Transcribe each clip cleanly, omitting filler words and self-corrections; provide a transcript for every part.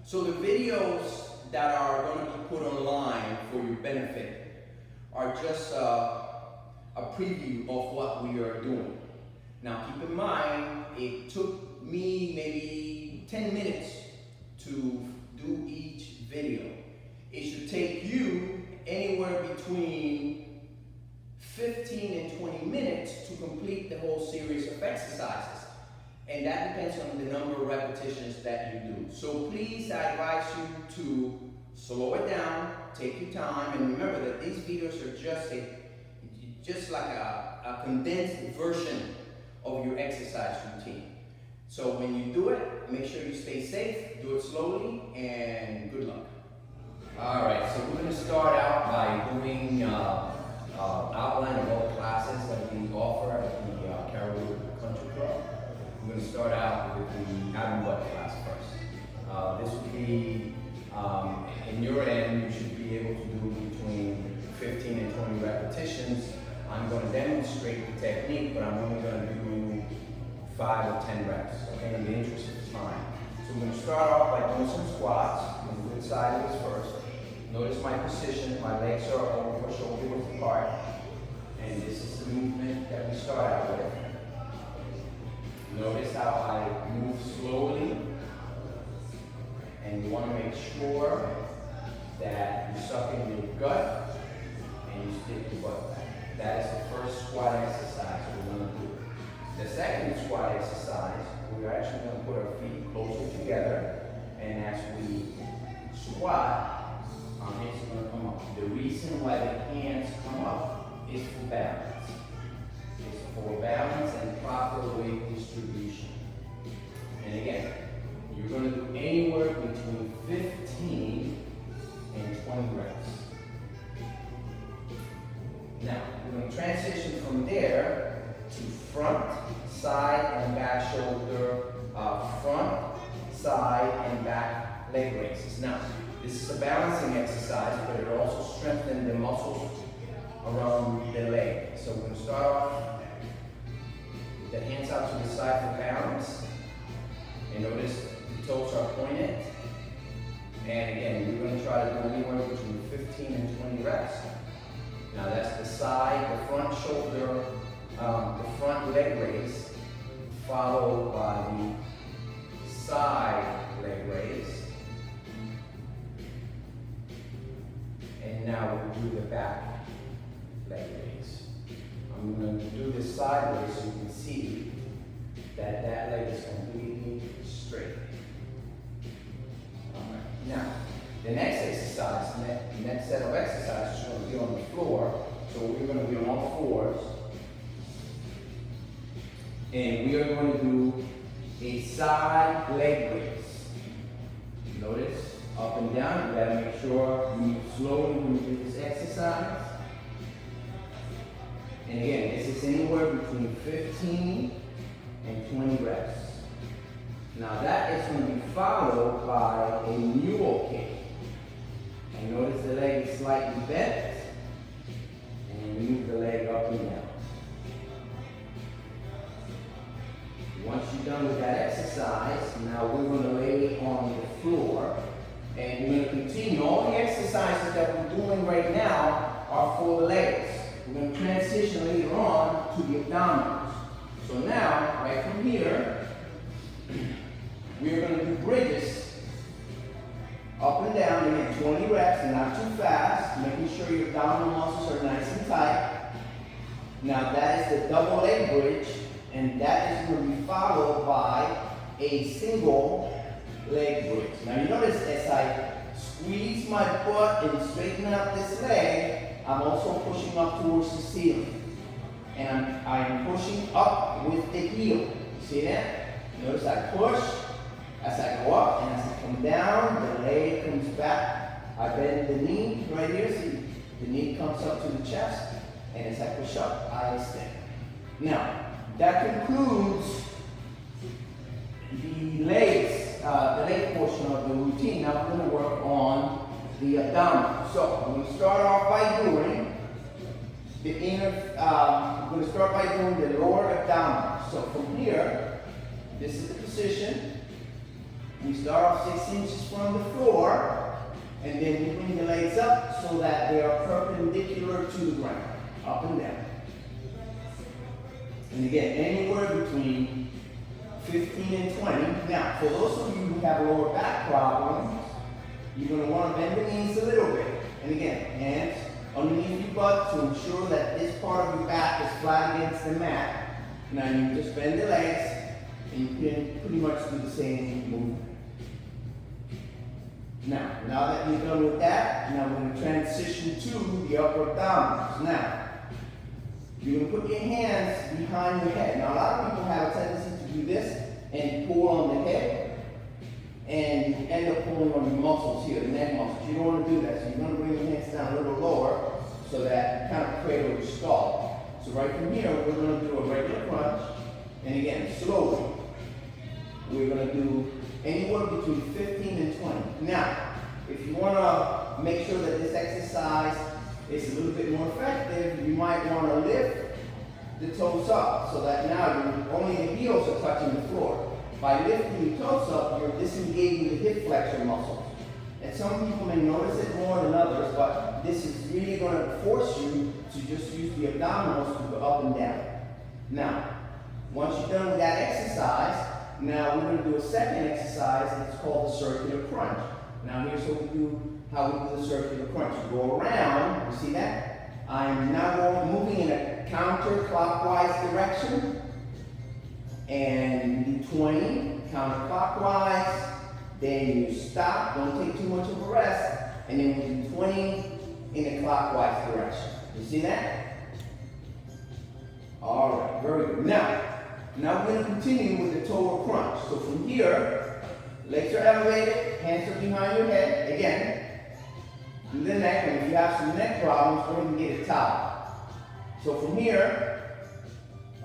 So the videos that are going to be put online for your benefit are just a preview of what we are doing. Now keep in mind, it took me maybe 10 minutes to do each video. It should take you anywhere between 15 and 20 minutes to complete the whole series of exercises. And that depends on the number of repetitions that you do. So please, I advise you to slow it down, take your time, and remember that these videos are just like a condensed version of your exercise routine. So when you do it, make sure you stay safe, do it slowly, and good luck. All right, so we're going to start out by doing outline of all the classes that we offer at the Caribou Country Club. We're going to start out with the ab and butt class first. This will be, in your end, you should be able to do between 15 and 20 repetitions. I'm going to demonstrate the technique, but I'm only going to do 5 or 10 reps, okay, in the interest of time. So we're going to start off by doing some squats. I'm going to do it sideways first. Notice my position, my legs are over shoulder width apart, and this is the movement that we start out with. Notice how I move slowly, and you want to make sure that you suck in your gut and you stick your butt back. That is the first squat exercise we're going to do. The second squat exercise, we're actually going to put our feet closer together, and as we squat, our hands are going to come up. The reason why the hands come up is for balance. It's for balance and proper weight distribution. And again, you're going to do anywhere between 15 and 20 reps. Now, we're going to transition from there to front, side, and back shoulder, front, side, and back leg raises. Now, this is a balancing exercise, but it also strengthens the muscles around the leg. So we're going to start off with the hands out to the side for balance. And notice the toes are pointed. And again, we're going to try to do anywhere between 15 and 20 reps. Now that's the side, the front shoulder, the front leg raise, followed by the side leg raise. And now we'll do the back leg raise. I'm going to do this sideways so you can see that that leg is completely straight. All right. Now, the next exercise, the next set of exercises is going to be on the floor. So we're going to be on all fours. And we are going to do a side leg raise. Notice, up and down. You got to make sure you move slowly when you do this exercise. And again, this is anywhere between 15 and 20 reps. Now that is going to be followed by a mule kick. And notice the leg is slightly bent. And move the leg up and down. Once you're done with that exercise, now we're going to lay on the floor. And we're going to continue. All the exercises that we're doing right now are for the legs. We're going to transition later on to the abdominals. So now, right from here, we're going to do bridges. Up and down, again, 20 reps, not too fast, making sure your abdominal muscles are nice and tight. Now that is the double leg bridge, and that is going to be followed by a single leg bridge. Now you notice as I squeeze my butt and straighten out this leg, I'm also pushing up towards the ceiling. And I'm pushing up with the heel. See that? Notice I push. As I go up and as I come down, the leg comes back. I bend the knee right here. See, the knee comes up to the chest. And as I push up, I extend. Now, that concludes the legs, the leg portion of the routine. Now we're going to work on the abdominal. So, I'm going to start off by doing the we're going to start by doing the lower abdominal. So from here, this is the position. We start off 6 inches from the floor, and then we bring the legs up so that they are perpendicular to the ground, up and down. And again, anywhere between 15 and 20. Now, for those of you who have lower back problems, you're going to want to bend the knees a little bit. And again, hands underneath your butt to ensure that this part of your back is flat against the mat. Now you just bend the legs, and you can pretty much do the same movement. Now that you're done with that, now we're going to transition to the upper abdominals. Now, you're going to put your hands behind your head. Now, a lot of people have a tendency to do this and pull on the head, and you end up pulling on your muscles here, the neck muscles. You don't want to do that, so you're going to bring your hands down a little lower so that you kind of cradle your skull. So right from here, we're going to do a regular crunch, and again, slowly. We're going to do anywhere between 15 and 20. Now, if you want to make sure that this exercise is a little bit more effective, you might want to lift the toes up so that now only the heels are touching the floor. By lifting your toes up, you're disengaging the hip flexor muscles. And some people may notice it more than others, but this is really going to force you to just use the abdominals to go up and down. Now, once you're done with that exercise, now we're going to do a second exercise. It's called the circular crunch. Now here's how we do the circular crunch. You go around, you see that? I'm now moving in a counterclockwise direction. And you do 20 counterclockwise. Then you stop, don't take too much of a rest. And then we do 20 in a clockwise direction. You see that? All right, very good. Now we're going to continue with the total crunch. So from here, legs are elevated, hands are behind your head. Again, do the neck, and if you have some neck problems, go ahead and get a towel. So from here,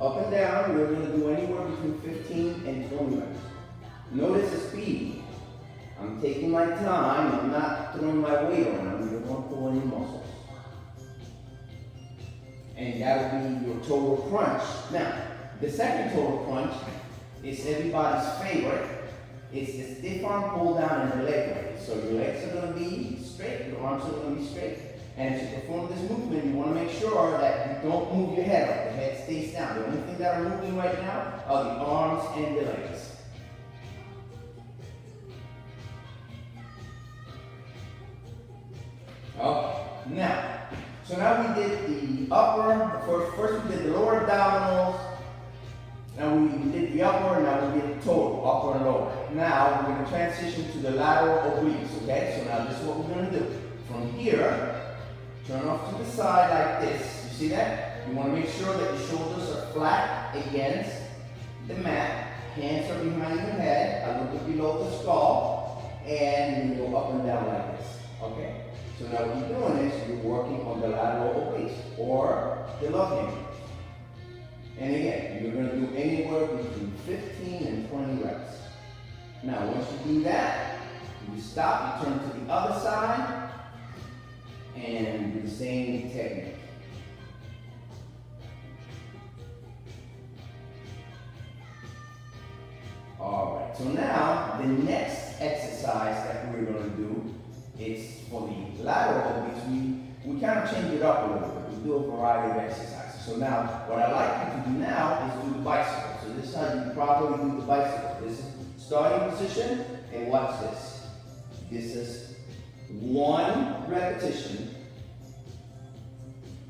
up and down, we're going to do anywhere between 15 and 20 reps. Notice the speed. I'm taking my time. I'm not throwing my weight around. You're going to pull in your muscles. And that will be your total crunch. Now, the second total crunch is everybody's favorite. It's the stiff arm pull down and the leg raise. So your legs are going to be straight, your arms are going to be straight. And to perform this movement, you want to make sure that you don't move your head up. The head stays down. The only thing that are moving right now are the arms and the legs. Okay, now we did the upper, first we did the lower abdominals, now we did the upper, now we did the total, upper and lower. Now we're going to transition to the lateral obliques, okay? So now this is what we're going to do. From here, turn off to the side like this. You see that? You want to make sure that your shoulders are flat against the mat. Hands are behind your head, a little bit below the skull, and you go up and down like this, okay? So now what you're doing is you're working on the lateral obliques or the love handles. And again, you're going to do anywhere between 15 and 20 reps. Now once you do that, you stop, you turn to the other side, and do the same technique. Alright, so now the next exercise that we're going to do is for the lateral obliques. We kind of change it up a little bit. We do a variety of exercises. So now, what I'd like you to do now is do the bicycle. So this is how you properly do the bicycle. This is starting position, and watch this. This is 1 repetition.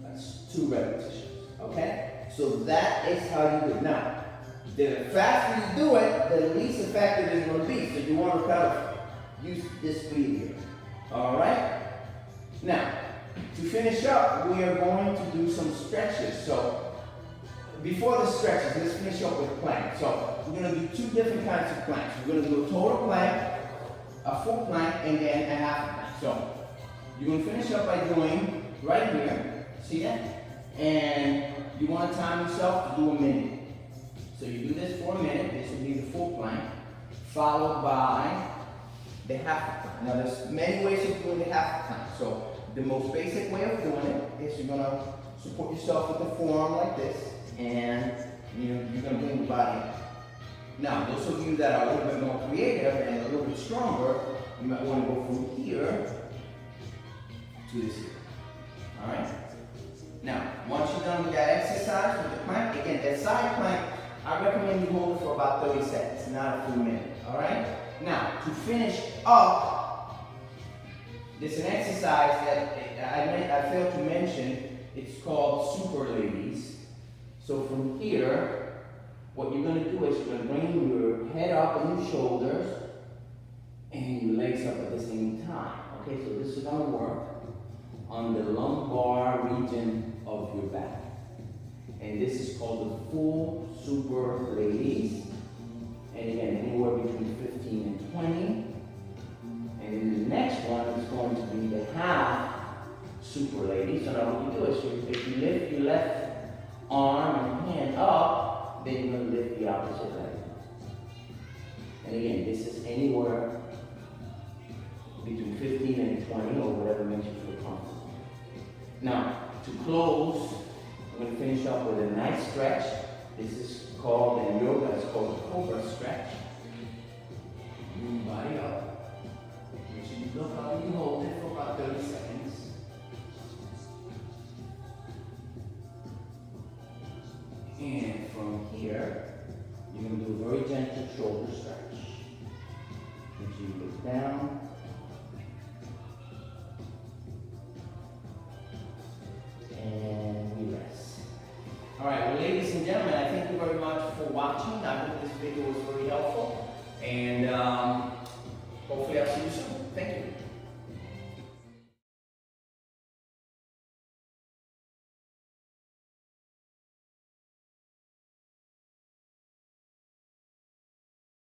That's 2 repetitions, okay? So that is how you do it. Now, the faster you do it, the least effective it's going to be. So you want to kind of use this speed here. All right? Now, to finish up, we are going to do some stretches. So, before the stretches, let's finish up with plank. So, we're going to do 2 different kinds of planks. We're going to do a total plank, a full plank, and then a half plank. So, you're going to finish up by doing right here. See that? And you want to time yourself to do a minute. So, you do this for a minute. This will be the full plank, followed by the half plank. Now, there's many ways of doing the half plank. So, the most basic way of doing it is you're going to support yourself with the forearm like this, and you're going to bring the body up. Now, those of you that are a little bit more creative and a little bit stronger, you might want to go from here to this here. Alright? Now, once you're done with that exercise with the plank, again, that side plank, I recommend you hold it for about 30 seconds, not a full minute. Alright? Now, to finish up, there's an exercise that I failed to mention. It's called super ladies. So from here, what you're going to do is you're going to bring your head up and your shoulders and your legs up at the same time. Okay, so this is going to work on the lumbar region of your back. And this is called the full super ladies. And again, anywhere between 15 and 20. And then the next one is going to be the half super ladies. So now what you do is if you lift your left arm and hand up, then you're going to lift the opposite leg. And again, this is anywhere between 15 and 20 or whatever makes you feel comfortable. Now, to close, I'm going to finish up with a nice stretch. This is called, in yoga, it's called a cobra stretch. Move your body up. Make sure you look up and you hold it for about 30 seconds. And from here, you're going to do a very gentle shoulder stretch. Make sure you look down. And we rest. Alright, well, ladies and gentlemen, I thank you very much for watching. I hope this video was very helpful. And hopefully I'll see you soon. Thank you.